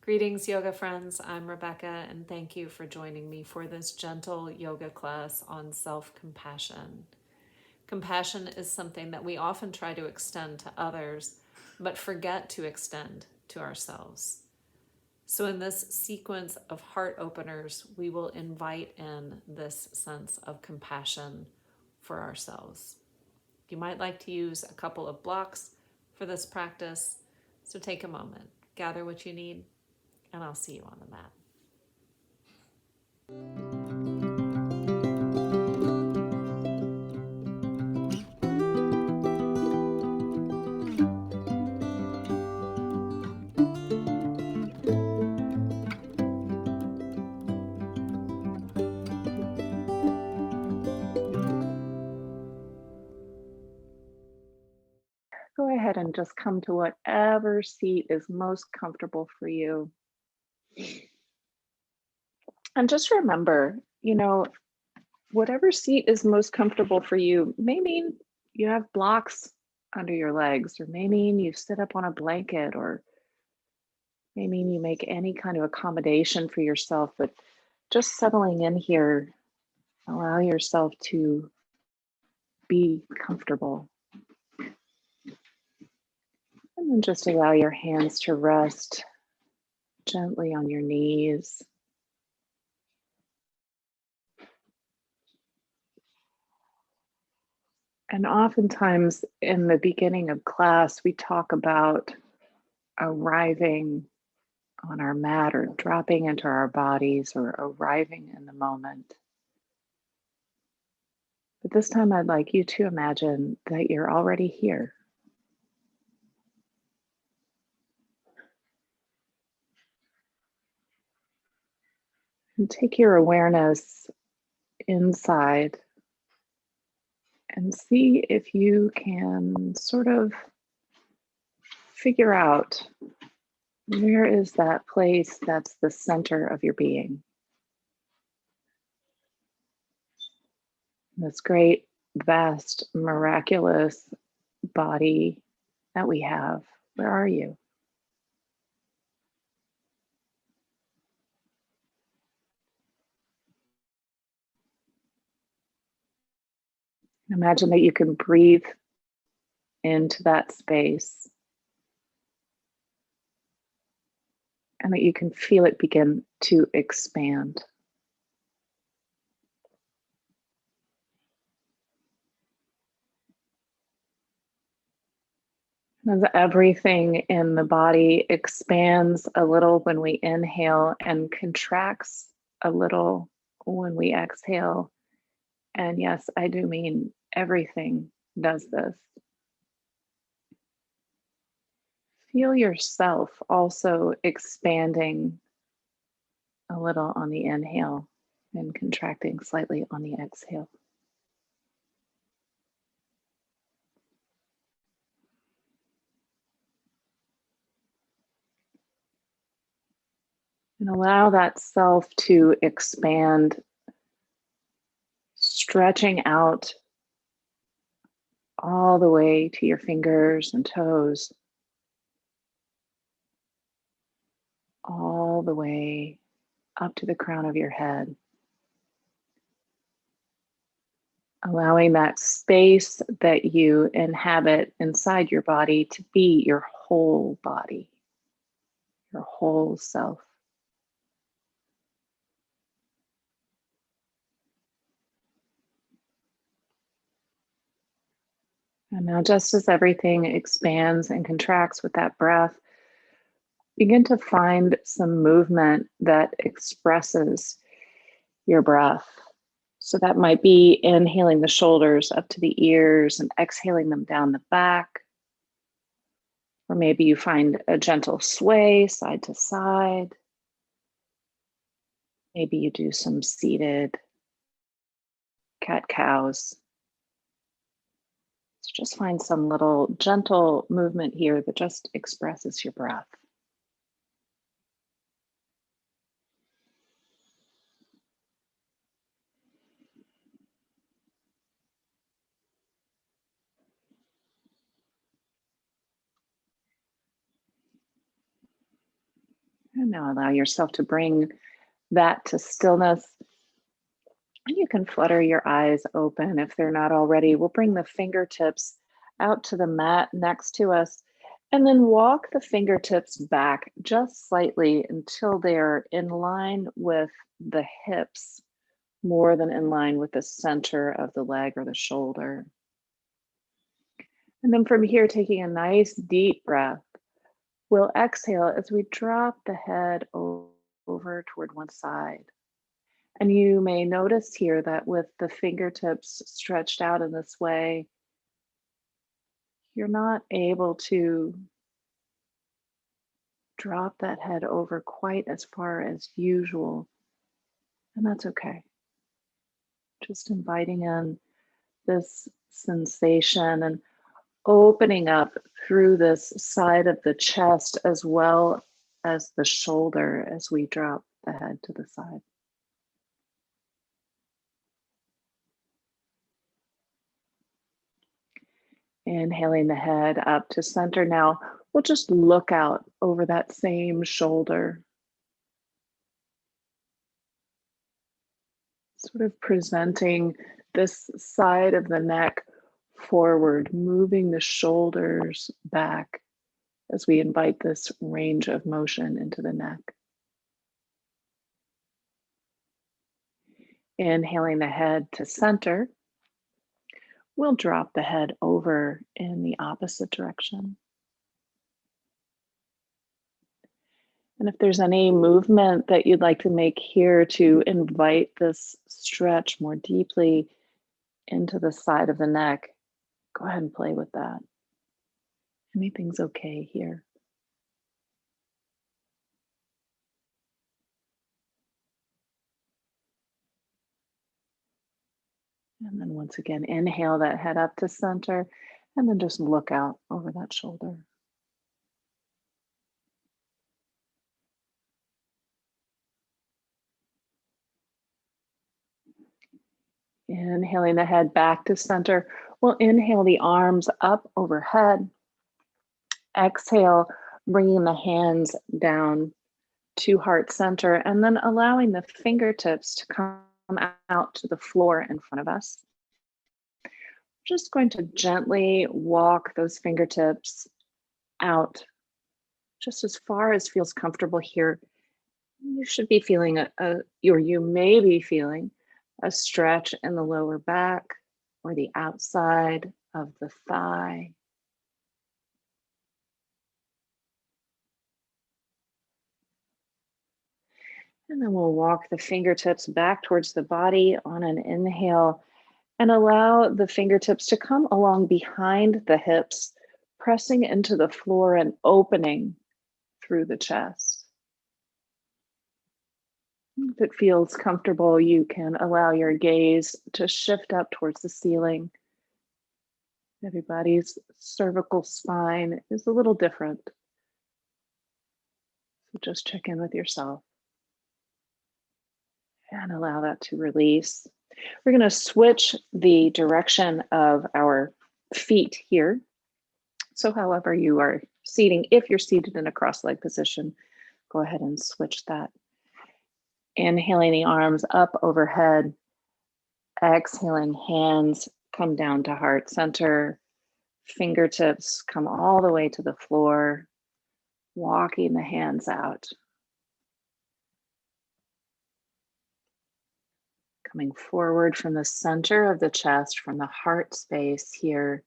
Greetings, yoga friends. I'm Rebecca, and thank you for joining me for this gentle yoga class on self-compassion. Compassion is something that we often try to extend to others, but forget to extend to ourselves. So in this sequence of heart openers, we will invite in this sense of compassion for ourselves. You might like to use a couple of blocks for this practice, so take a moment, gather what you need, and I'll see you on the mat. Go ahead and just come to whatever seat is most comfortable for you. And just remember, whatever seat is most comfortable for you may mean you have blocks under your legs, or may mean you sit up on a blanket, or may mean you make any kind of accommodation for yourself. But just settling in here, allow yourself to be comfortable. And then just allow your hands to rest gently on your knees. And oftentimes in the beginning of class, we talk about arriving on our mat or dropping into our bodies or arriving in the moment. But this time, I'd like you to imagine that you're already here. And take your awareness inside and see if you can sort of figure out where is that place that's the center of your being. This great, vast, miraculous body that we have. Where are you? Imagine that you can breathe into that space and that you can feel it begin to expand. As everything in the body expands a little when we inhale and contracts a little when we exhale. And yes, I do mean everything does this. Feel yourself also expanding a little on the inhale and contracting slightly on the exhale. And allow that self to expand, stretching out all the way to your fingers and toes, all the way up to the crown of your head. Allowing that space that you inhabit inside your body to be your whole body, your whole self. And now, just as everything expands and contracts with that breath, begin to find some movement that expresses your breath. So that might be inhaling the shoulders up to the ears and exhaling them down the back. Or maybe you find a gentle sway side to side. Maybe you do some seated cat-cows. So just find some little gentle movement here that just expresses your breath. And now allow yourself to bring that to stillness. And you can flutter your eyes open if they're not already. We'll bring the fingertips out to the mat next to us and then walk the fingertips back just slightly until they're in line with the hips more than in line with the center of the leg or the shoulder. And then from here, taking a nice deep breath, we'll exhale as we drop the head over toward one side. And you may notice here that with the fingertips stretched out in this way, you're not able to drop that head over quite as far as usual. And that's okay. Just inviting in this sensation and opening up through this side of the chest as well as the shoulder as we drop the head to the side. Inhaling the head up to center. Now we'll just look out over that same shoulder, sort of presenting this side of the neck forward, moving the shoulders back as we invite this range of motion into the neck. Inhaling the head to center, we'll drop the head over in the opposite direction. And if there's any movement that you'd like to make here to invite this stretch more deeply into the side of the neck, go ahead and play with that. Anything's okay here. And then once again, inhale that head up to center, and then just look out over that shoulder. Inhaling the head back to center. We'll inhale the arms up overhead. Exhale, bringing the hands down to heart center, and then allowing the fingertips to come out to the floor in front of us. Just going to gently walk those fingertips out just as far as feels comfortable here. You should be feeling or you may be feeling a stretch in the lower back or the outside of the thigh. And then we'll walk the fingertips back towards the body on an inhale and allow the fingertips to come along behind the hips, pressing into the floor and opening through the chest. If it feels comfortable, you can allow your gaze to shift up towards the ceiling. Everybody's cervical spine is a little different. So just check in with yourself and allow that to release. We're going to switch the direction of our feet here. So however you are seating, if you're seated in a cross-leg position, go ahead and switch that. Inhaling the arms up overhead. Exhaling, hands come down to heart center. Fingertips come all the way to the floor. Walking the hands out. Coming forward from the center of the chest, from the heart space here.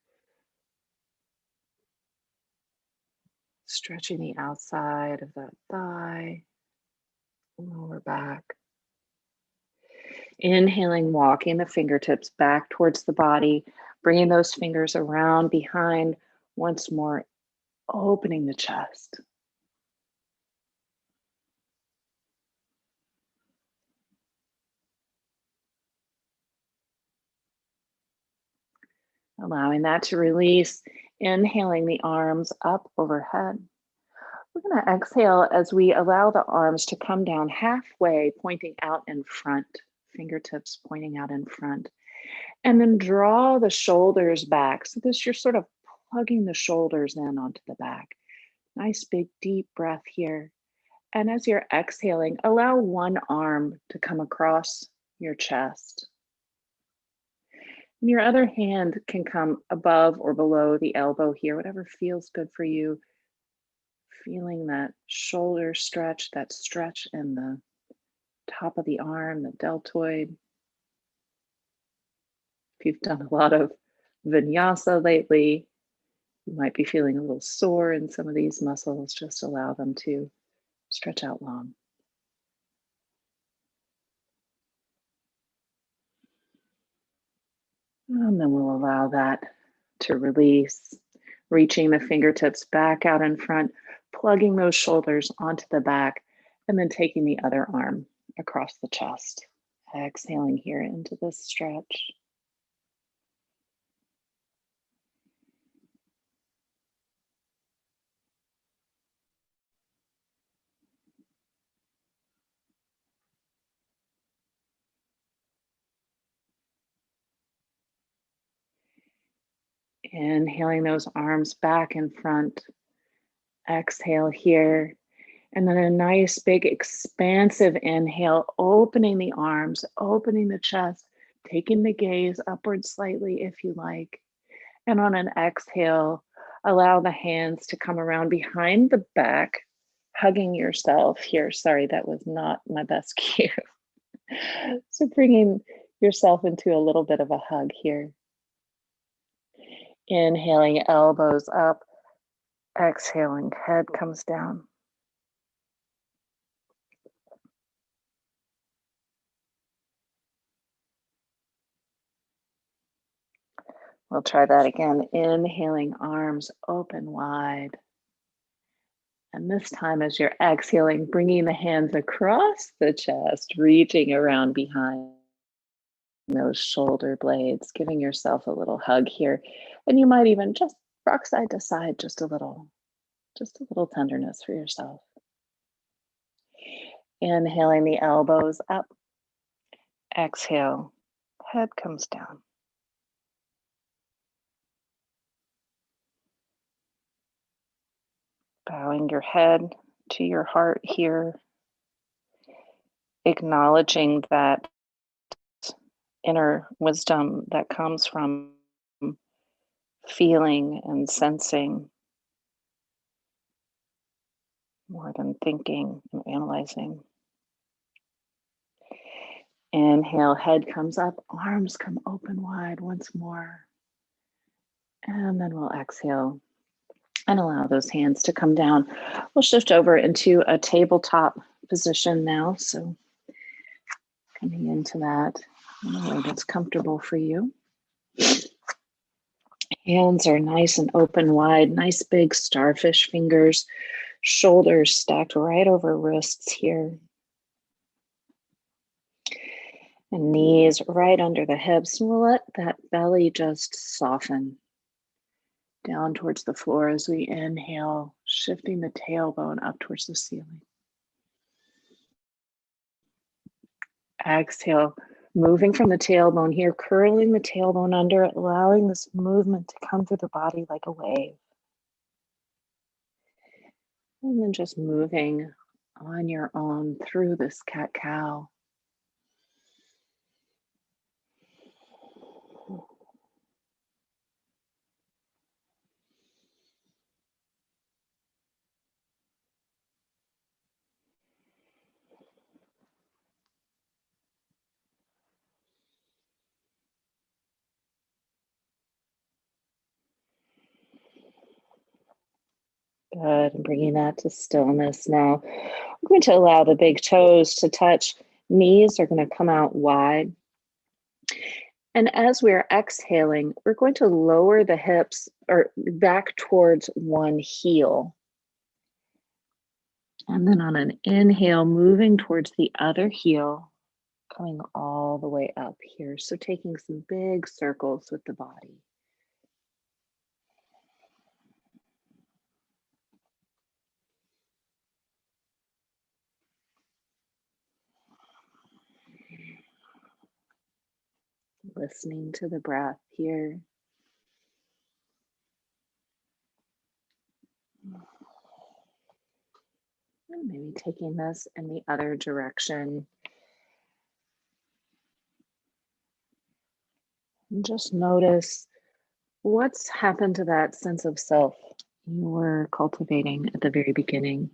Stretching the outside of that thigh, lower back. Inhaling, walking the fingertips back towards the body, bringing those fingers around behind, once more opening the chest. Allowing that to release, inhaling the arms up overhead. We're going to exhale as we allow the arms to come down halfway, pointing out in front, fingertips pointing out in front. And then draw the shoulders back. So this, you're sort of plugging the shoulders in onto the back. Nice big deep breath here. And as you're exhaling, allow one arm to come across your chest. And your other hand can come above or below the elbow here, whatever feels good for you. Feeling that shoulder stretch, that stretch in the top of the arm, the deltoid. If you've done a lot of vinyasa lately, you might be feeling a little sore in some of these muscles. Just allow them to stretch out long. And then we'll allow that to release, reaching the fingertips back out in front, plugging those shoulders onto the back, and then taking the other arm across the chest. Exhaling here into this stretch. Inhaling those arms back in front. Exhale here. And then a nice big expansive inhale, opening the arms, opening the chest, taking the gaze upward slightly if you like. And on an exhale, allow the hands to come around behind the back, hugging yourself here. Sorry, that was not my best cue. So bringing yourself into a little bit of a hug here. Inhaling, elbows up. Exhaling, head comes down. We'll try that again. Inhaling, arms open wide. And this time, as you're exhaling, bringing the hands across the chest, reaching around behind those shoulder blades, giving yourself a little hug here. And you might even just rock side to side, just a little tenderness for yourself. Inhaling the elbows up. Exhale, head comes down. Bowing your head to your heart here, acknowledging that inner wisdom that comes from feeling and sensing more than thinking and analyzing. Inhale, head comes up, arms come open wide once more. And then we'll exhale and allow those hands to come down. We'll shift over into a tabletop position now. So coming into that in a way that's comfortable for you. Hands are nice and open wide, nice big starfish fingers, shoulders stacked right over wrists here. And knees right under the hips. And we'll let that belly just soften down towards the floor as we inhale, shifting the tailbone up towards the ceiling. Exhale, moving from the tailbone here, curling the tailbone under, allowing this movement to come through the body like a wave. And then just moving on your own through this cat-cow. Good, and bringing that to stillness now. We're going to allow the big toes to touch. Knees are going to come out wide. And as we're exhaling, we're going to lower the hips or back towards one heel. And then on an inhale, moving towards the other heel, coming all the way up here. So taking some big circles with the body. Listening to the breath here. And maybe taking this in the other direction. And just notice what's happened to that sense of self you were cultivating at the very beginning.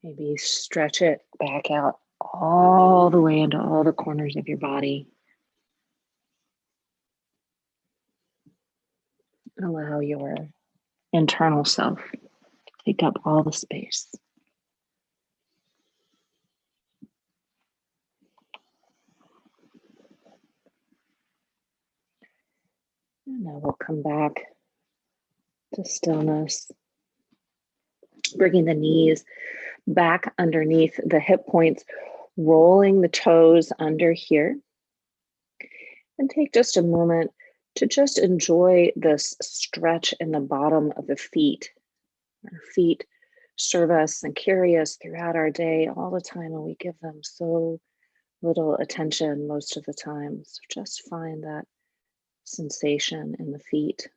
Maybe stretch it back out all the way into all the corners of your body. Allow your internal self to take up all the space. And now we'll come back to stillness, bringing the knees back underneath the hip points, rolling the toes under here. And take just a moment to just enjoy this stretch in the bottom of the feet. Our feet serve us and carry us throughout our day all the time, and we give them so little attention most of the time. So just find that sensation in the feet.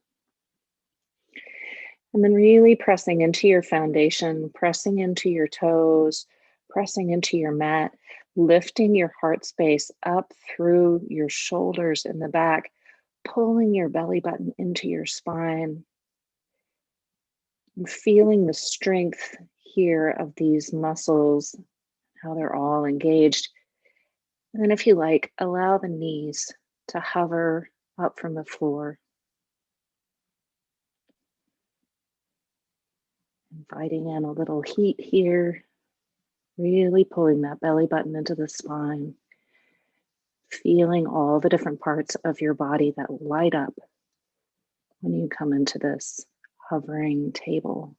And then really pressing into your foundation, pressing into your toes, pressing into your mat, lifting your heart space up through your shoulders in the back, pulling your belly button into your spine, and feeling the strength here of these muscles, how they're all engaged. And then if you like, allow the knees to hover up from the floor, inviting in a little heat here, really pulling that belly button into the spine, feeling all the different parts of your body that light up when you come into this hovering table.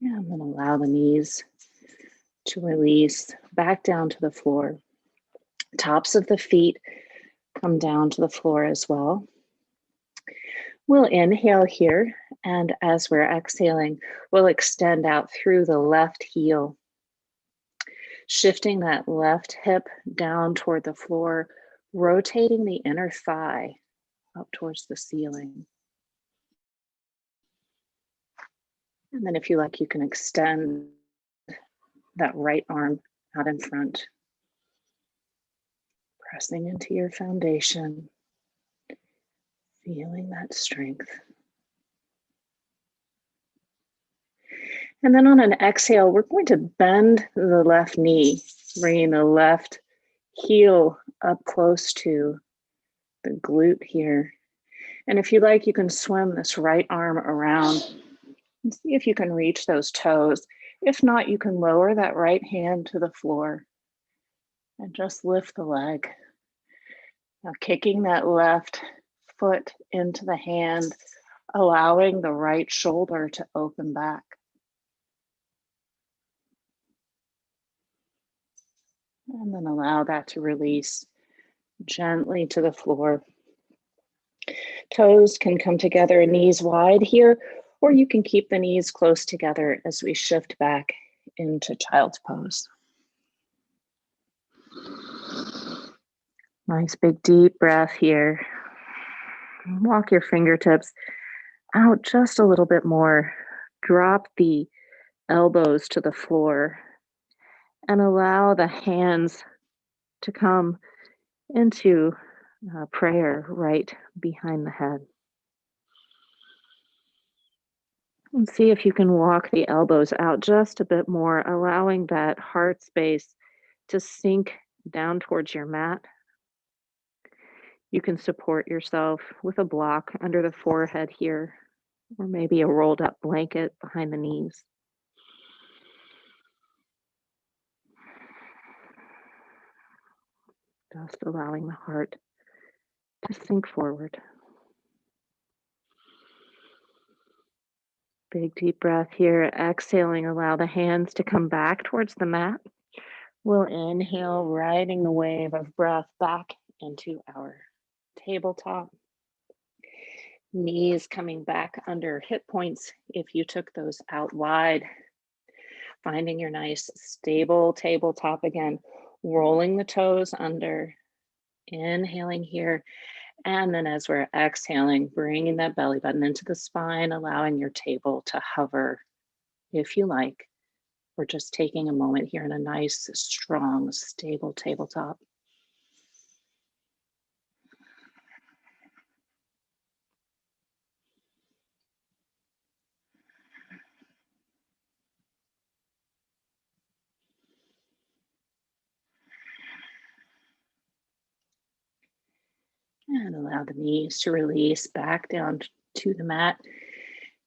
And then allow the knees to release back down to the floor. Tops of the feet come down to the floor as well. We'll inhale here, and as we're exhaling, we'll extend out through the left heel, shifting that left hip down toward the floor, rotating the inner thigh up towards the ceiling. And then if you like, you can extend that right arm out in front, pressing into your foundation, feeling that strength. And then on an exhale, we're going to bend the left knee, bringing the left heel up close to the glute here. And if you like, you can swim this right arm around and see if you can reach those toes. If not, you can lower that right hand to the floor and just lift the leg. Now kicking that left foot into the hand, allowing the right shoulder to open back. And then allow that to release gently to the floor. Toes can come together, knees wide here, or you can keep the knees close together as we shift back into child's pose. Nice big deep breath here. Walk your fingertips out just a little bit more. Drop the elbows to the floor and allow the hands to come into prayer right behind the head. And see if you can walk the elbows out just a bit more, allowing that heart space to sink down towards your mat. You can support yourself with a block under the forehead here, or maybe a rolled up blanket behind the knees. Just allowing the heart to sink forward. Big deep breath here. Exhaling, allow the hands to come back towards the mat. We'll inhale, riding the wave of breath back into our tabletop. Knees coming back under hip points if you took those out wide. Finding your nice stable tabletop again. Rolling the toes under. Inhaling here. And then as we're exhaling, bringing that belly button into the spine, allowing your table to hover if you like, or just taking a moment here in a nice, strong, stable tabletop. And allow the knees to release back down to the mat,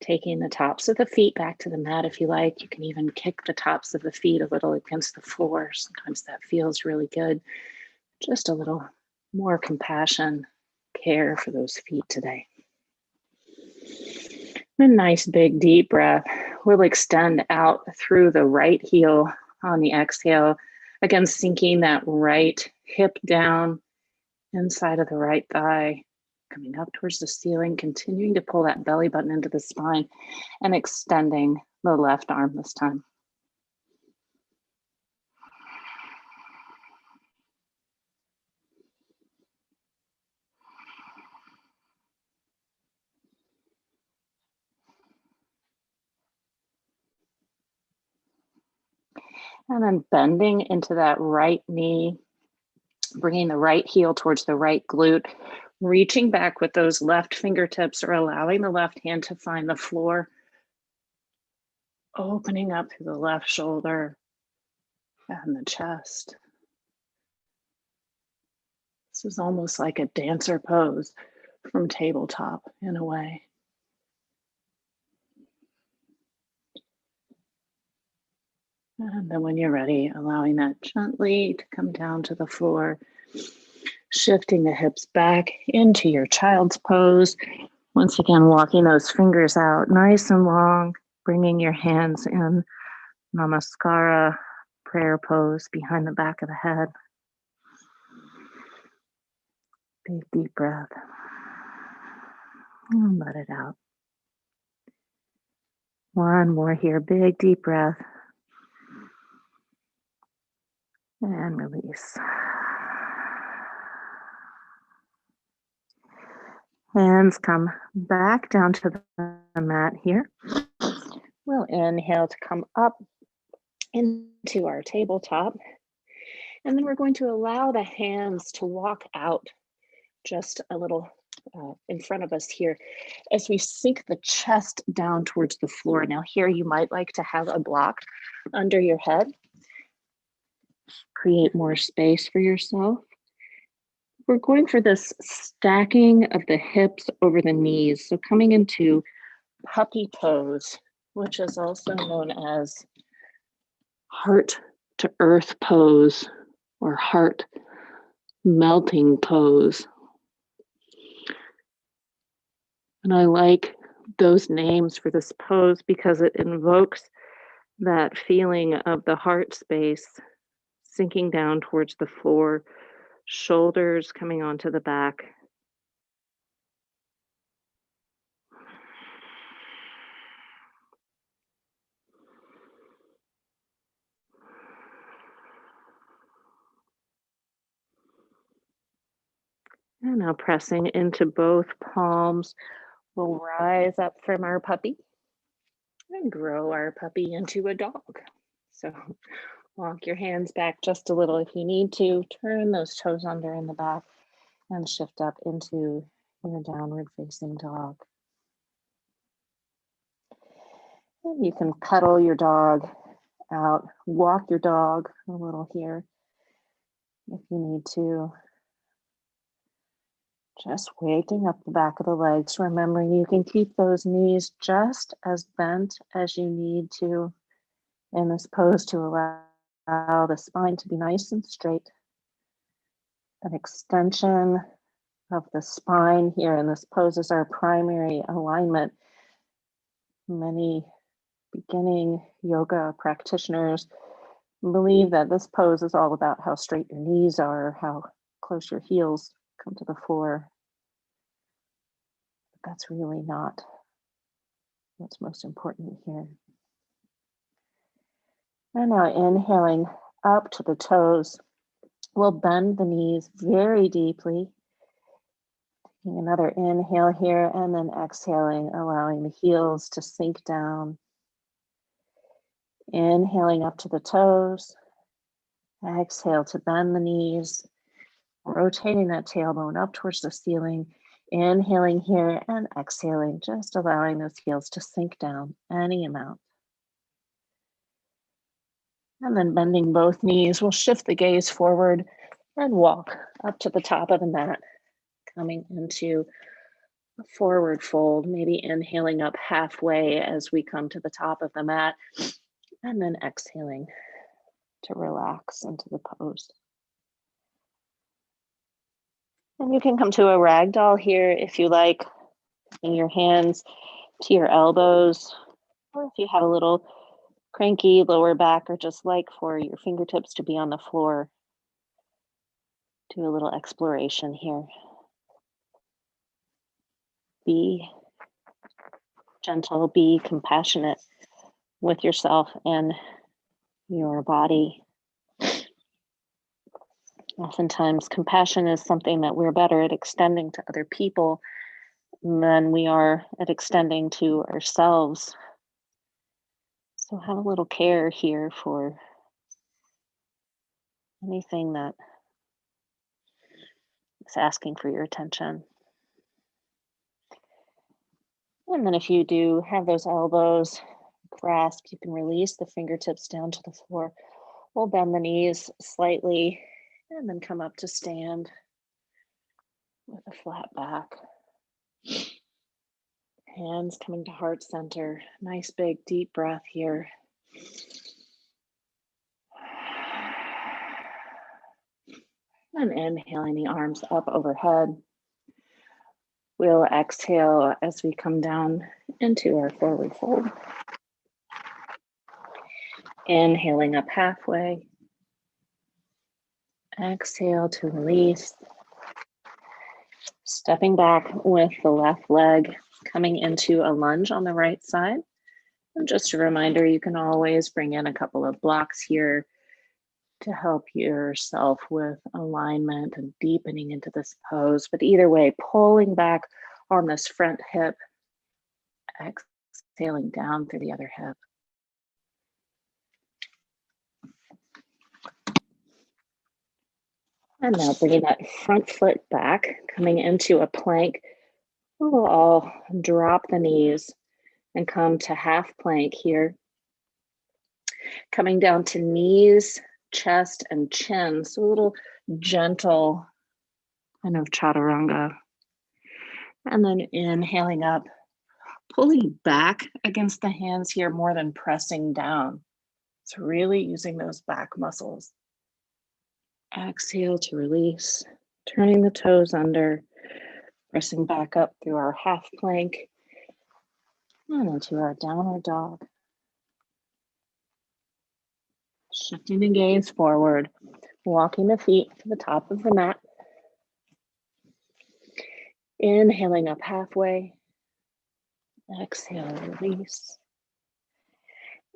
taking the tops of the feet back to the mat if you like. You can even kick the tops of the feet a little against the floor. Sometimes that feels really good. Just a little more compassion, care for those feet today. A nice big deep breath. We'll extend out through the right heel on the exhale. Again, sinking that right hip down inside of the right thigh, coming up towards the ceiling, continuing to pull that belly button into the spine and extending the left arm this time. And then bending into that right knee, bringing the right heel towards the right glute, reaching back with those left fingertips or allowing the left hand to find the floor, opening up through the left shoulder and the chest. This is almost like a dancer pose from tabletop in a way. And then when you're ready, allowing that gently to come down to the floor, shifting the hips back into your child's pose. Once again, walking those fingers out nice and long, bringing your hands in Namaskara, prayer pose behind the back of the head. Big deep breath. And let it out. One more here, big deep breath. And release. Hands come back down to the mat here. We'll inhale to come up into our tabletop. And then we're going to allow the hands to walk out just a little in front of us here as we sink the chest down towards the floor. Now here you might like to have a block under your head. Create more space for yourself. We're going for this stacking of the hips over the knees. So coming into puppy pose, which is also known as heart to earth pose or heart melting pose. And I like those names for this pose because it invokes that feeling of the heart space sinking down towards the floor, shoulders coming onto the back. And now pressing into both palms, we'll rise up from our puppy and grow our puppy into a dog. So walk your hands back just a little if you need to. Turn those toes under in the back and shift up into your downward facing dog. And you can cuddle your dog out, walk your dog a little here if you need to. Just waking up the back of the legs, remembering you can keep those knees just as bent as you need to in this pose to allow the spine to be nice and straight. An extension of the spine here in this pose is our primary alignment. Many beginning yoga practitioners believe that this pose is all about how straight your knees are, how close your heels come to the floor. But that's really not what's most important here. And now inhaling up to the toes, We'll bend the knees very deeply. Taking another inhale here and then exhaling, allowing the heels to sink down. Inhaling up to the toes. Exhale to bend the knees, rotating that tailbone up towards the ceiling. Inhaling here and exhaling, just allowing those heels to sink down any amount. And then bending both knees, we'll shift the gaze forward and walk up to the top of the mat, coming into a forward fold, maybe inhaling up halfway as we come to the top of the mat, and then exhaling to relax into the pose. And you can come to a ragdoll here if you like, bring your hands to your elbows, or if you have a little cranky lower back or just like for your fingertips to be on the floor, do a little exploration here. Be gentle, be compassionate with yourself and your body. Oftentimes, compassion is something that we're better at extending to other people than we are at extending to ourselves. So have a little care here for anything that is asking for your attention. And then if you do have those elbows grasped, you can release the fingertips down to the floor. We'll bend the knees slightly and then come up to stand with a flat back. Hands coming to heart center. Nice big deep breath here. And inhaling the arms up overhead. We'll exhale as we come down into our forward fold. Inhaling up halfway. Exhale to release. Stepping back with the left leg, coming into a lunge on the right side. And just a reminder, you can always bring in a couple of blocks here to help yourself with alignment and deepening into this pose. But either way, pulling back on this front hip, exhaling down through the other hip. And now bringing that front foot back, coming into a plank. We'll all drop the knees and come to half plank here. Coming down to knees, chest, and chin. So a little gentle kind of chaturanga. And then inhaling up, pulling back against the hands here more than pressing down. So really using those back muscles. Exhale to release, turning the toes under, pressing back up through our half plank and into our downward dog. Shifting the gaze forward, walking the feet to the top of the mat. Inhaling up halfway. Exhale, release.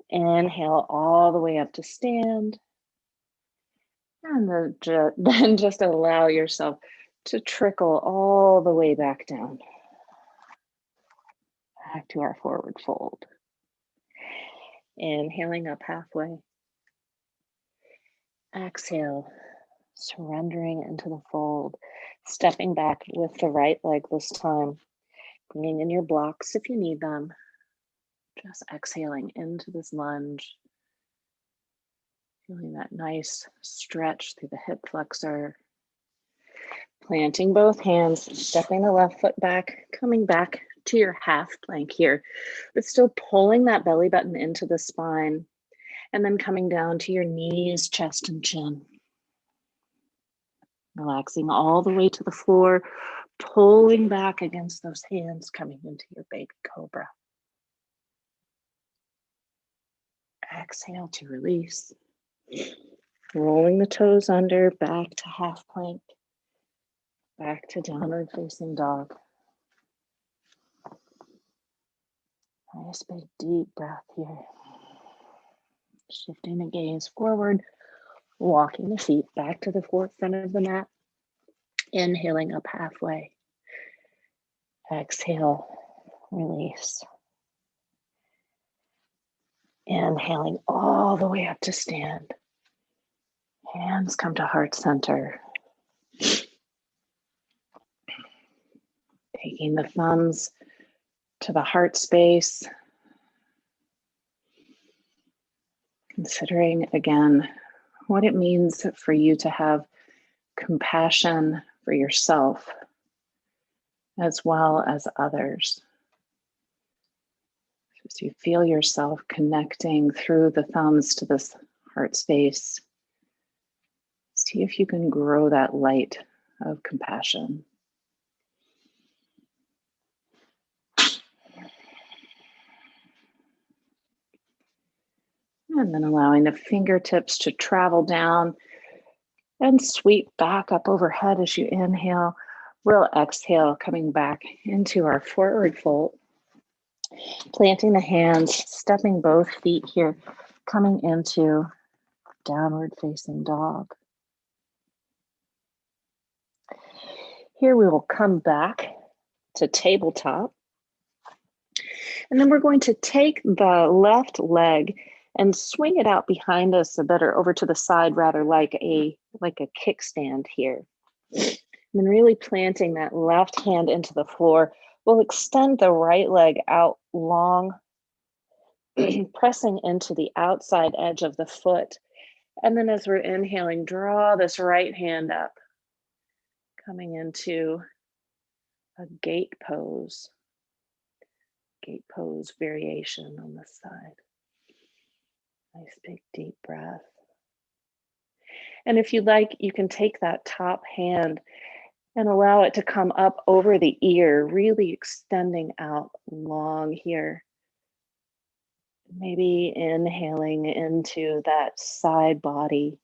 Inhale all the way up to stand. And then just allow yourself to trickle all the way back down. Back to our forward fold. Inhaling up halfway. Exhale, surrendering into the fold. Stepping back with the right leg this time. Bringing in your blocks if you need them. Just exhaling into this lunge. Feeling that nice stretch through the hip flexor. Planting both hands, stepping the left foot back, coming back to your half plank here, but still pulling that belly button into the spine, and then coming down to your knees, chest, and chin. Relaxing all the way to the floor, pulling back against those hands, coming into your baby cobra. Exhale to release. Rolling the toes under, back to half plank, back to downward facing dog. Nice big deep breath here. Shifting the gaze forward, Walking the feet back to the forefront of the mat. Inhaling up halfway. Exhale, release. Inhaling all the way up to stand. Hands come to heart center. Taking the thumbs to the heart space. Considering again what it means for you to have compassion for yourself as well as others. As you feel yourself connecting through the thumbs to this heart space, see if you can grow that light of compassion. And then allowing the fingertips to travel down and sweep back up overhead as you inhale. We'll exhale, coming back into our forward fold. Planting the hands, stepping both feet here, coming into downward facing dog. Here we will come back to tabletop. And then we're going to take the left leg and swing it out behind us a bit, or over to the side, rather, like a kickstand here. And then really planting that left hand into the floor. We'll extend the right leg out long, pressing into the outside edge of the foot. And then as we're inhaling, draw this right hand up, coming into a gate pose variation on this side. Nice big deep breath. And if you'd like, you can take that top hand and allow it to come up over the ear, really extending out long here. Maybe inhaling into that side body.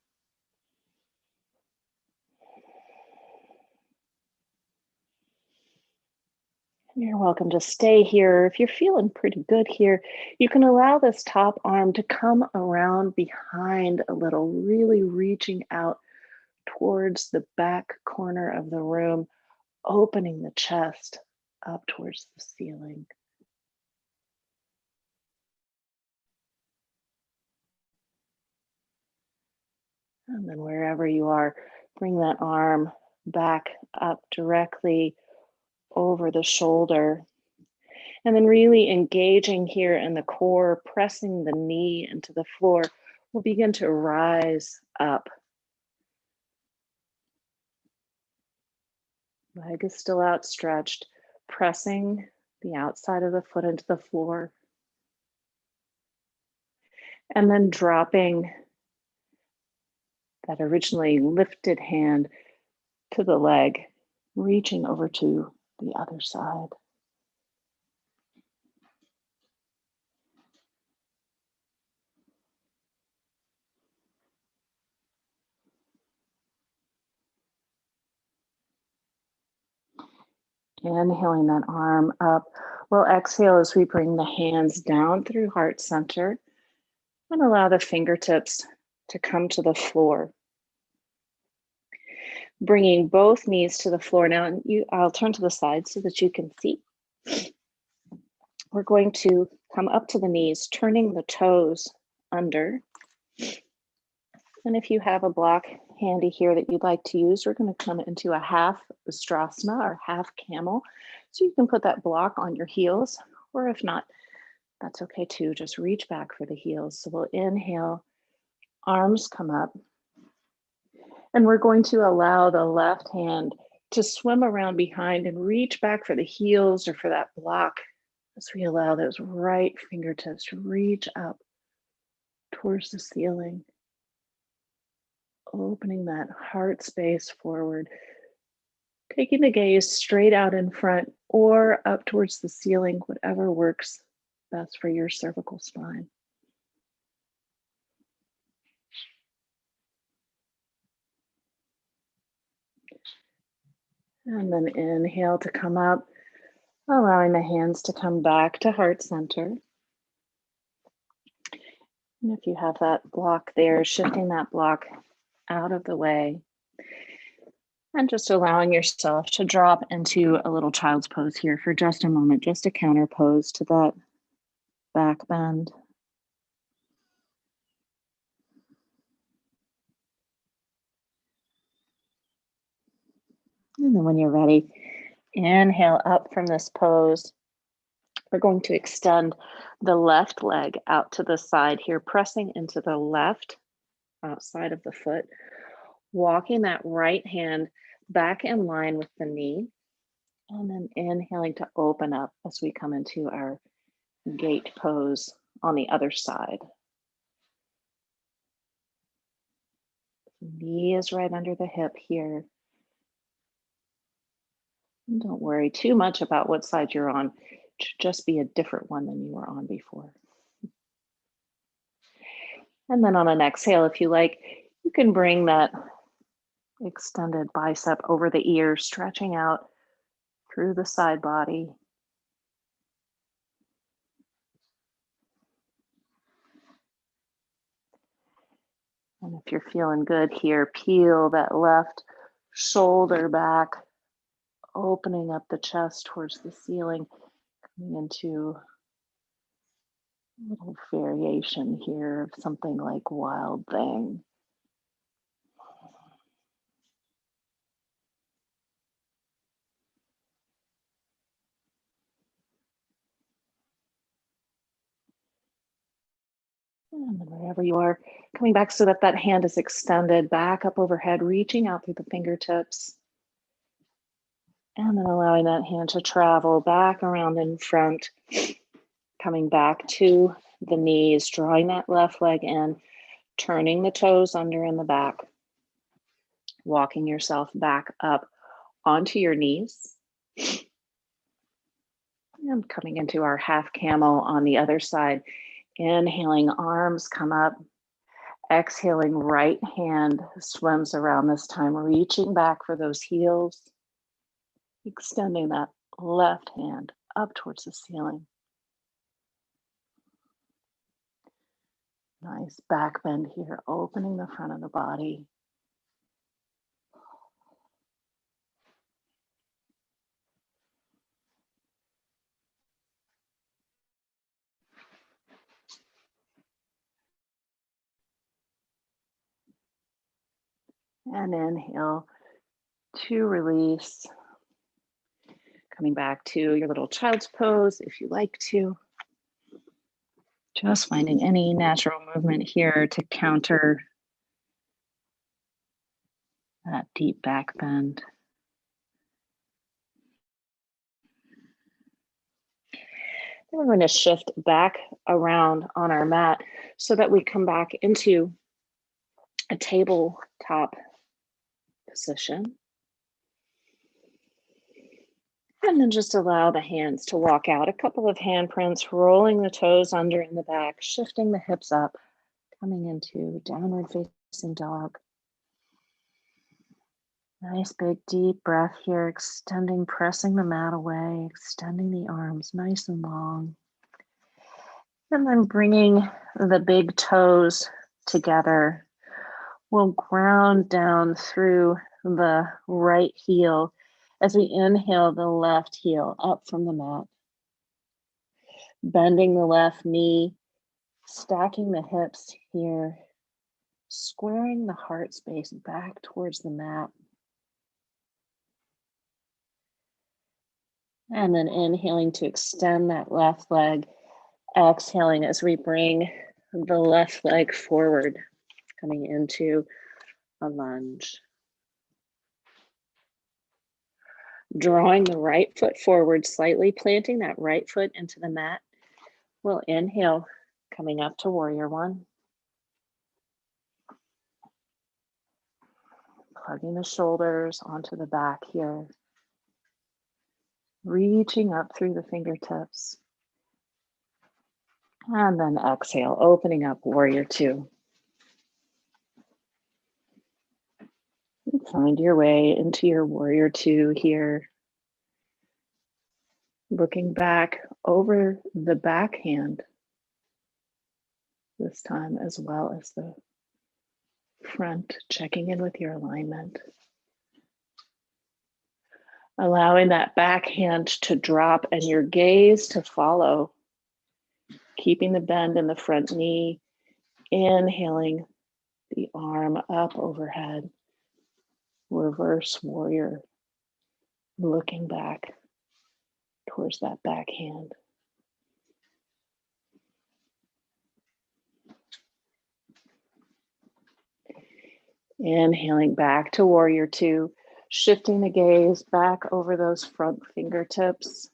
You're welcome to stay here. If you're feeling pretty good here, you can allow this top arm to come around behind a little, really reaching out towards the back corner of the room, opening the chest up towards the ceiling. And then wherever you are, bring that arm back up directly over the shoulder. And then really engaging here in the core, pressing the knee into the floor. We'll begin to rise up. Leg is still outstretched, pressing the outside of the foot into the floor. And then dropping that originally lifted hand to the leg, reaching over to the other side. Inhaling that arm up. We'll exhale as we bring the hands down through heart center and allow the fingertips to come to the floor. Bringing both knees to the floor now, and I'll turn to the side so that you can see. We're going to come up to the knees, turning the toes under. And if you have a block handy here that you'd like to use, we're going to come into a half Ustrasana or half camel. So you can put that block on your heels, or if not, that's okay too. Just reach back for the heels. So we'll inhale, arms come up. And we're going to allow the left hand to swim around behind and reach back for the heels or for that block as we allow those right fingertips to reach up towards the ceiling, opening that heart space forward, taking the gaze straight out in front or up towards the ceiling, whatever works best for your cervical spine. And then inhale to come up, allowing the hands to come back to heart center. And if you have that block there, shifting that block out of the way. And just allowing yourself to drop into a little child's pose here for just a moment, just a counter pose to that back bend. And then when you're ready, inhale up from this pose. We're going to extend the left leg out to the side here, pressing into the left outside of the foot, walking that right hand back in line with the knee, and then inhaling to open up as we come into our gate pose on the other side. Knee is right under the hip here. And don't worry too much about what side you're on. It should just be a different one than you were on before. And then on an exhale, if you like, you can bring that extended bicep over the ear, stretching out through the side body. And if you're feeling good here, peel that left shoulder back, opening up the chest towards the ceiling, coming into a little variation here of something like Wild Thing. And then wherever you are, coming back so that that hand is extended back up overhead, reaching out through the fingertips. And then allowing that hand to travel back around in front, coming back to the knees, drawing that left leg in, turning the toes under in the back, walking yourself back up onto your knees. And coming into our half camel on the other side. Inhaling, arms come up. Exhaling, right hand swims around this time, reaching back for those heels. Extending that left hand up towards the ceiling. Nice back bend here, opening the front of the body. And inhale to release. Coming back to your little child's pose if you like to. Just finding any natural movement here to counter that deep back bend. Then we're going to shift back around on our mat so that we come back into a tabletop position. And then just allow the hands to walk out. A couple of handprints, rolling the toes under in the back, shifting the hips up, coming into downward facing dog. Nice big deep breath here, extending, pressing the mat away, extending the arms nice and long. And then bringing the big toes together. We'll ground down through the right heel as we inhale the left heel up from the mat. Bending the left knee, stacking the hips here, squaring the heart space back towards the mat. And then inhaling to extend that left leg, exhaling as we bring the left leg forward, coming into a lunge. Drawing the right foot forward, slightly planting that right foot into the mat. We'll inhale, coming up to warrior one. Plugging the shoulders onto the back here. Reaching up through the fingertips. And then exhale, opening up warrior two. Find your way into your warrior two here. Looking back over the backhand this time, as well as the front, checking in with your alignment. Allowing that back hand to drop and your gaze to follow. Keeping the bend in the front knee, inhaling the arm up overhead. Reverse warrior, looking back towards that back hand. Inhaling back to warrior two, shifting the gaze back over those front fingertips.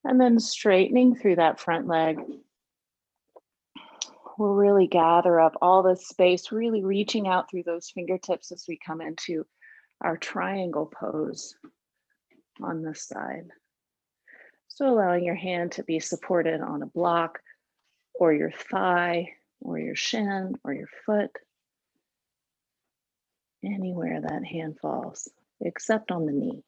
And then straightening through that front leg. We'll really gather up all this space, really reaching out through those fingertips as we come into our triangle pose on this side. So allowing your hand to be supported on a block or your thigh or your shin or your foot, anywhere that hand falls, except on the knee.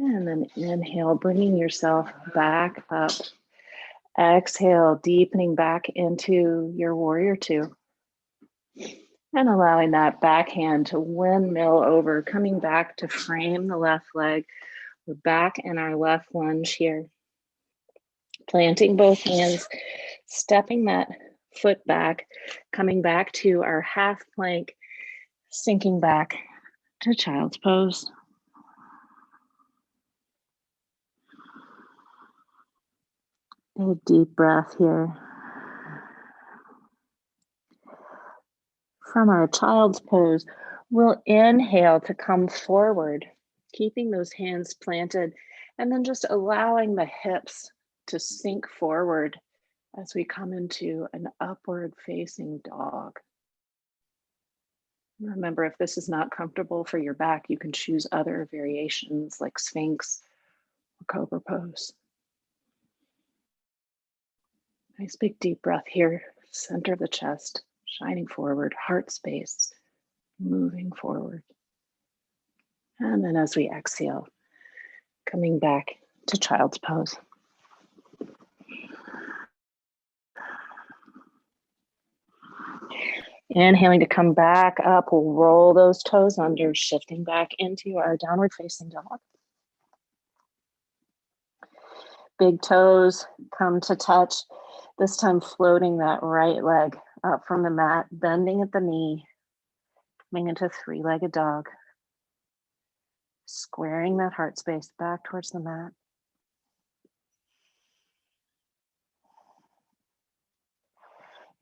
And then inhale, bringing yourself back up. Exhale, deepening back into your warrior two. And allowing that back hand to windmill over, coming back to frame the left leg. We're back in our left lunge here. Planting both hands, stepping that foot back, coming back to our half plank, sinking back to child's pose. A deep breath here. From our child's pose, we'll inhale to come forward, keeping those hands planted, and then just allowing the hips to sink forward as we come into an upward facing dog. Remember, if this is not comfortable for your back, you can choose other variations like Sphinx or Cobra pose. Nice big deep breath here, center of the chest, shining forward, heart space, moving forward. And then as we exhale, coming back to child's pose. Inhaling to come back up, we'll roll those toes under, shifting back into our downward facing dog. Big toes come to touch, this time floating that right leg up from the mat, bending at the knee, coming into three-legged dog. Squaring that heart space back towards the mat.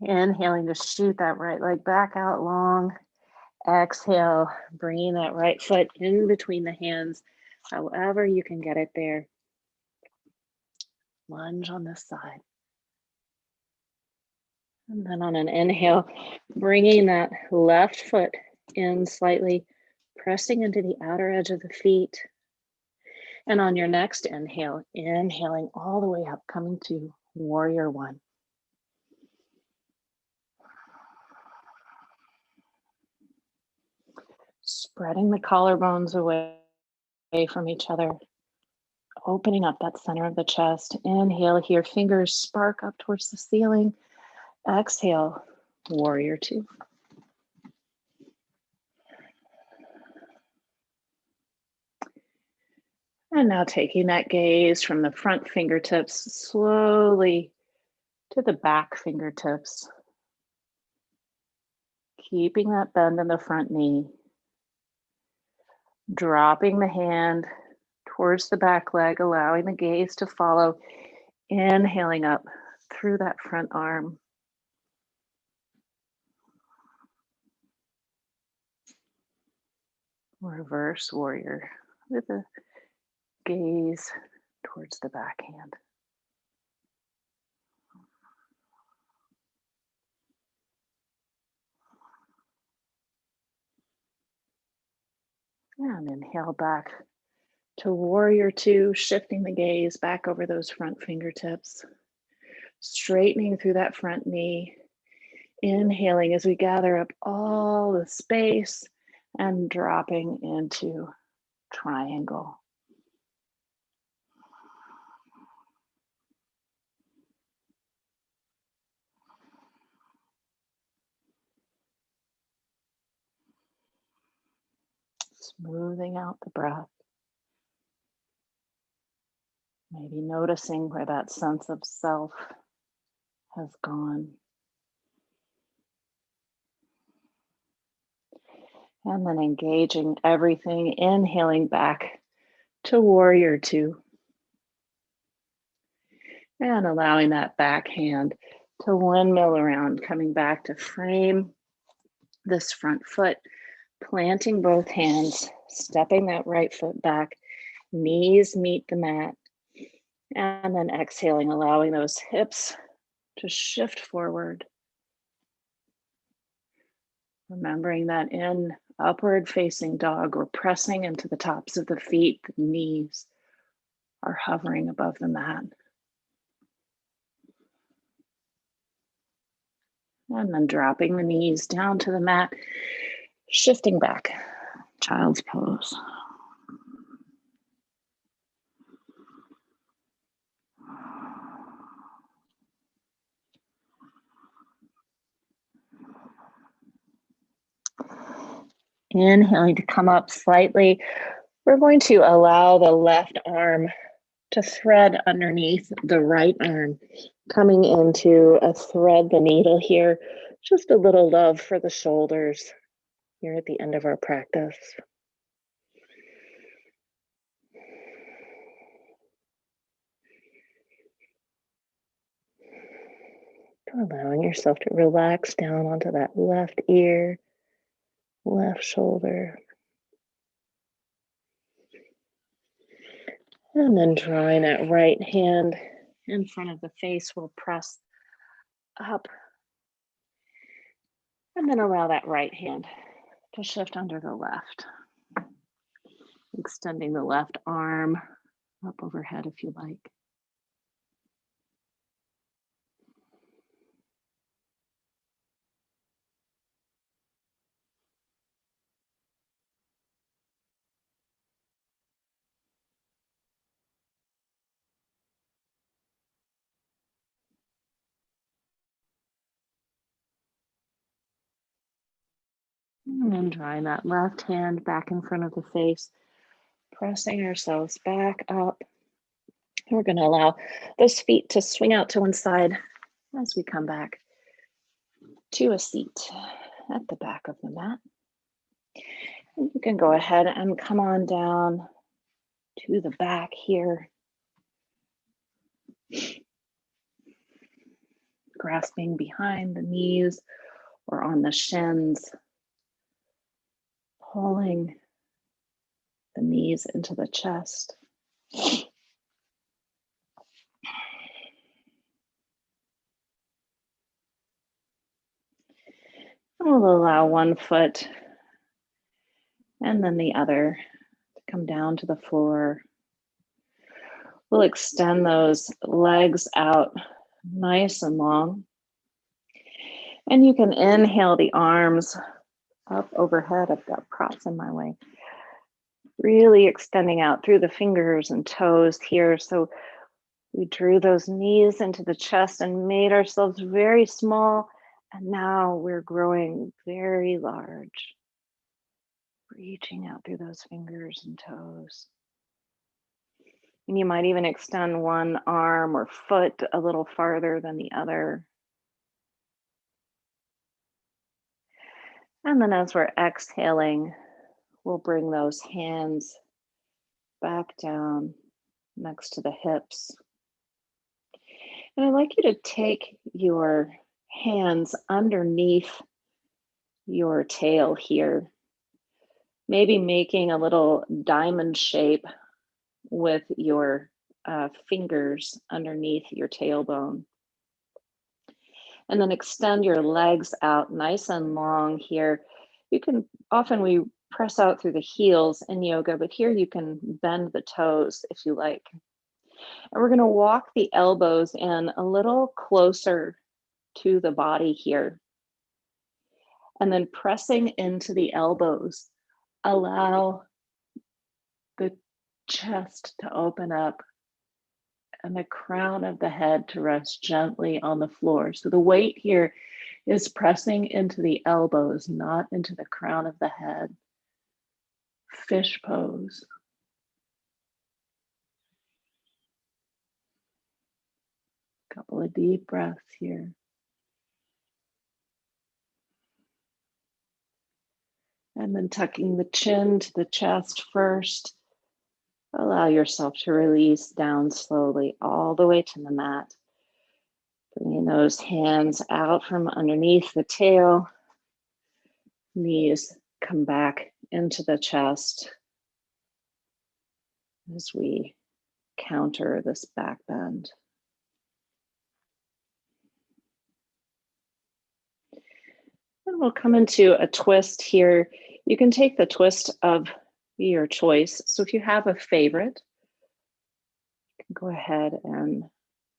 Inhaling to shoot that right leg back out long. Exhale, bringing that right foot in between the hands, however you can get it there. Lunge on this side. And then on an inhale, bringing that left foot in slightly, pressing into the outer edge of the feet. And on your next inhale, inhaling all the way up, coming to warrior one. Spreading the collarbones away from each other, opening up that center of the chest. Inhale here, fingers spark up towards the ceiling. Exhale, warrior two. And now taking that gaze from the front fingertips slowly to the back fingertips. Keeping that bend in the front knee. Dropping the hand towards the back leg, allowing the gaze to follow. Inhaling up through that front arm. Reverse warrior with a gaze towards the back hand. And inhale back to warrior two, shifting the gaze back over those front fingertips, straightening through that front knee, Inhaling as we gather up all the space and dropping into triangle. Smoothing out the breath. Maybe noticing where that sense of self has gone. And then engaging everything, inhaling back to warrior two. And allowing that back hand to windmill around, coming back to frame this front foot, planting both hands, stepping that right foot back, knees meet the mat, and then exhaling, allowing those hips to shift forward. Remembering that in upward facing dog, we're pressing into the tops of the feet, the knees are hovering above the mat. And then dropping the knees down to the mat, shifting back, child's pose. Inhaling to come up slightly. We're going to allow the left arm to thread underneath the right arm, coming into a thread the needle here. Just a little love for the shoulders here at the end of our practice. Allowing yourself to relax down onto that left ear, left shoulder. And then drawing that right hand in front of the face, we'll press up. And then allow that right hand to shift under the left. Extending the left arm up overhead if you like. And then drawing that left hand back in front of the face, pressing ourselves back up. And we're going to allow those feet to swing out to one side as we come back to a seat at the back of the mat. And you can go ahead and come on down to the back here, grasping behind the knees or on the shins, pulling the knees into the chest. We'll allow one foot and then the other to come down to the floor. We'll extend those legs out nice and long. And you can inhale the arms up overhead. I've got props in my way. Really extending out through the fingers and toes here. So we drew those knees into the chest and made ourselves very small. And now we're growing very large. Reaching out through those fingers and toes. And you might even extend one arm or foot a little farther than the other. And then as we're exhaling, we'll bring those hands back down next to the hips. And I'd like you to take your hands underneath your tail here, maybe making a little diamond shape with your fingers underneath your tailbone. And then extend your legs out nice and long here. You can, often we press out through the heels in yoga, but here you can bend the toes if you like. And we're gonna walk the elbows in a little closer to the body here. And then pressing into the elbows, allow the chest to open up and the crown of the head to rest gently on the floor. So the weight here is pressing into the elbows, not into the crown of the head. Fish pose. Couple of deep breaths here. And then tucking the chin to the chest first. Allow yourself to release down slowly all the way to the mat. Bringing those hands out from underneath the tail. Knees come back into the chest as we counter this back bend. And we'll come into a twist here. You can take the twist of your choice. So if you have a favorite, you can go ahead and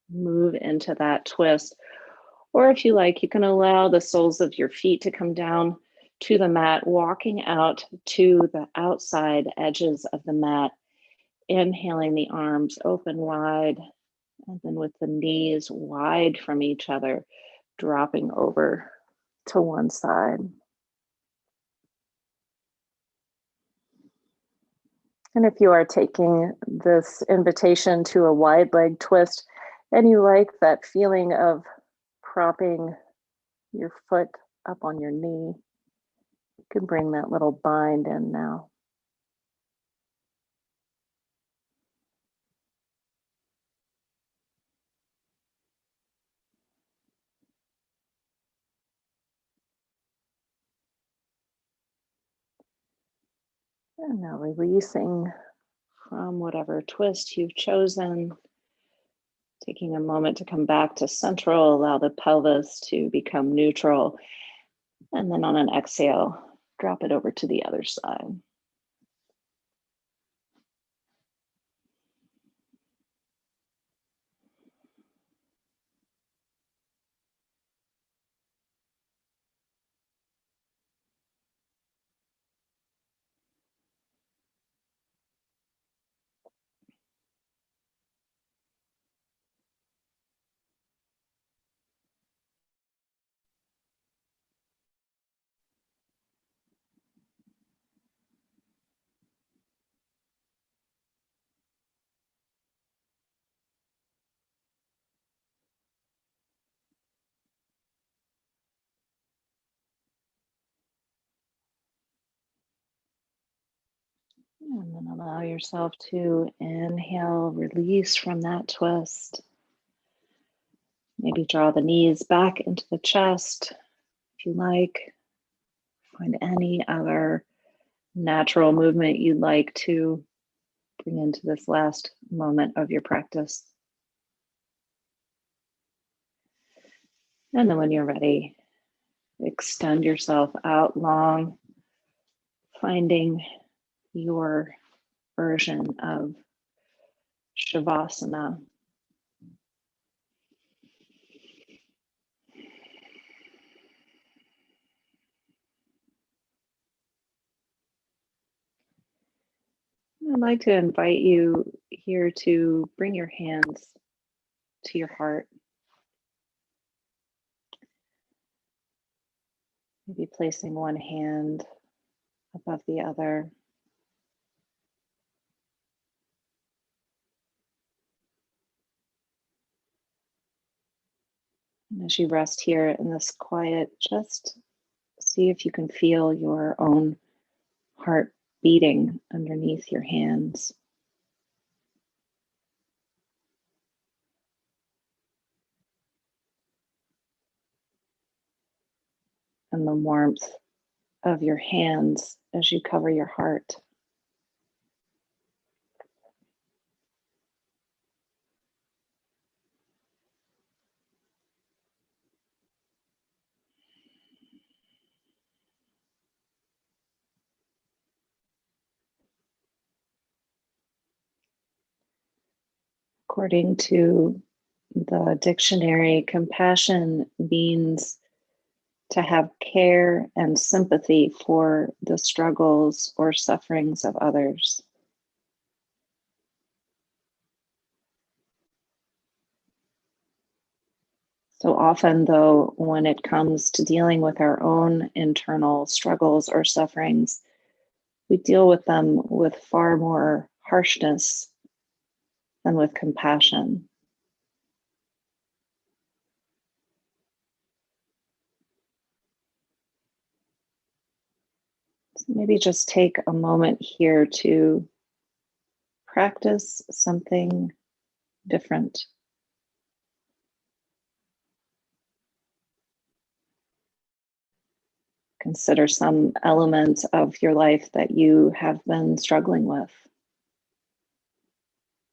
move into that twist. Or if you like, you can allow the soles of your feet to come down to the mat, walking out to the outside edges of the mat, inhaling the arms open wide, and then with the knees wide from each other, dropping over to one side. And if you are taking this invitation to a wide leg twist and you like that feeling of propping your foot up on your knee, you can bring that little bind in now. And now releasing from whatever twist you've chosen, taking a moment to come back to central, allow the pelvis to become neutral. And then on an exhale, drop it over to the other side. And then allow yourself to inhale, release from that twist. Maybe draw the knees back into the chest if you like. Find any other natural movement you'd like to bring into this last moment of your practice. And then when you're ready, extend yourself out long, finding your version of Shavasana. I'd like to invite you here to bring your hands to your heart. Maybe placing one hand above the other. And as you rest here in this quiet, just see if you can feel your own heart beating underneath your hands. And the warmth of your hands as you cover your heart. According to the dictionary, compassion means to have care and sympathy for the struggles or sufferings of others. So often, though, when it comes to dealing with our own internal struggles or sufferings, we deal with them with far more harshness than with compassion. So maybe just take a moment here to practice something different. Consider some element of your life that you have been struggling with.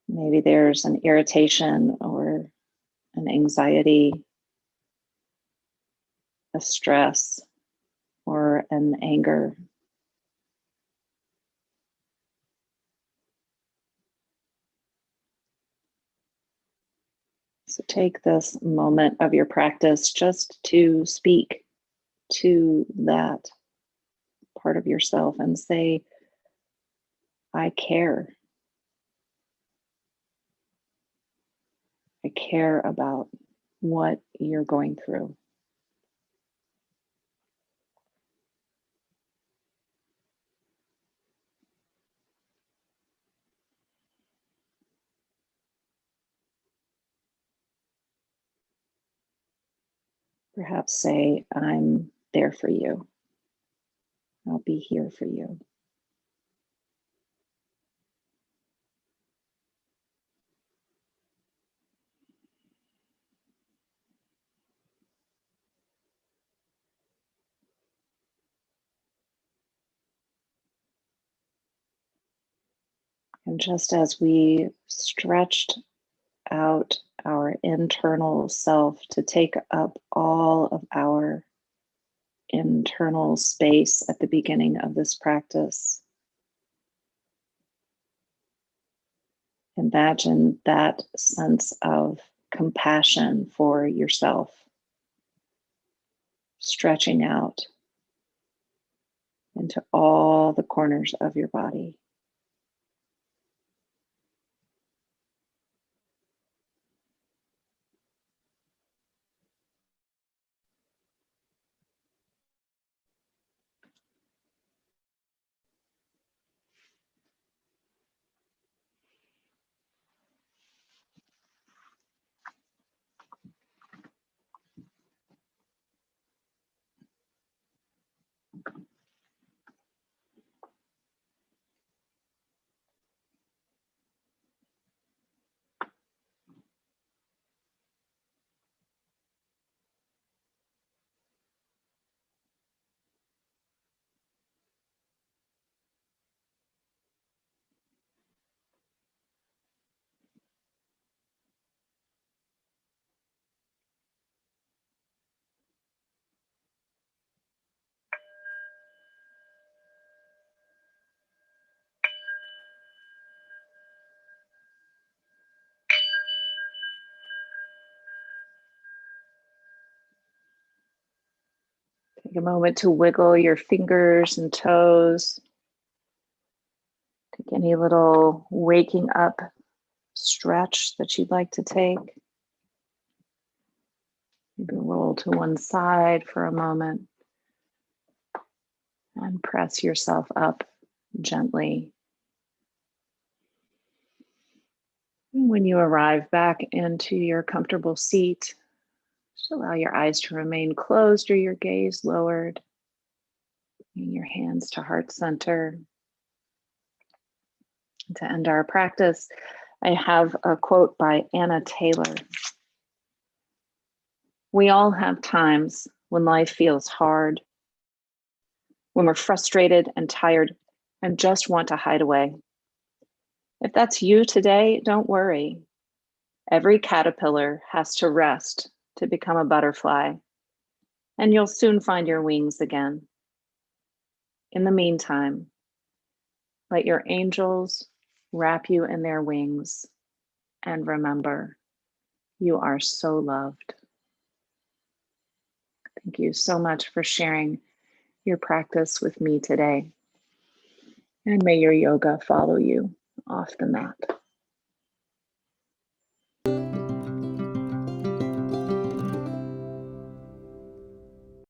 Maybe there's an irritation or an anxiety, a stress, or an anger. So take this moment of your practice just to speak to that part of yourself and say, I care. I care about what you're going through. Perhaps say, I'm there for you. I'll be here for you. And just as we stretched out our internal self to take up all of our internal space at the beginning of this practice, imagine that sense of compassion for yourself stretching out into all the corners of your body. Take a moment to wiggle your fingers and toes. Take any little waking up stretch that you'd like to take. Maybe roll to one side for a moment and press yourself up gently. And when you arrive back into your comfortable seat, just allow your eyes to remain closed or your gaze lowered. Bring your hands to heart center. To end our practice, I have a quote by Anna Taylor. We all have times when life feels hard, when we're frustrated and tired and just want to hide away. If that's you today, don't worry. Every caterpillar has to rest to become a butterfly, and you'll soon find your wings again. In the meantime, let your angels wrap you in their wings, and remember, you are so loved. Thank you so much for sharing your practice with me today. And may your yoga follow you off the mat.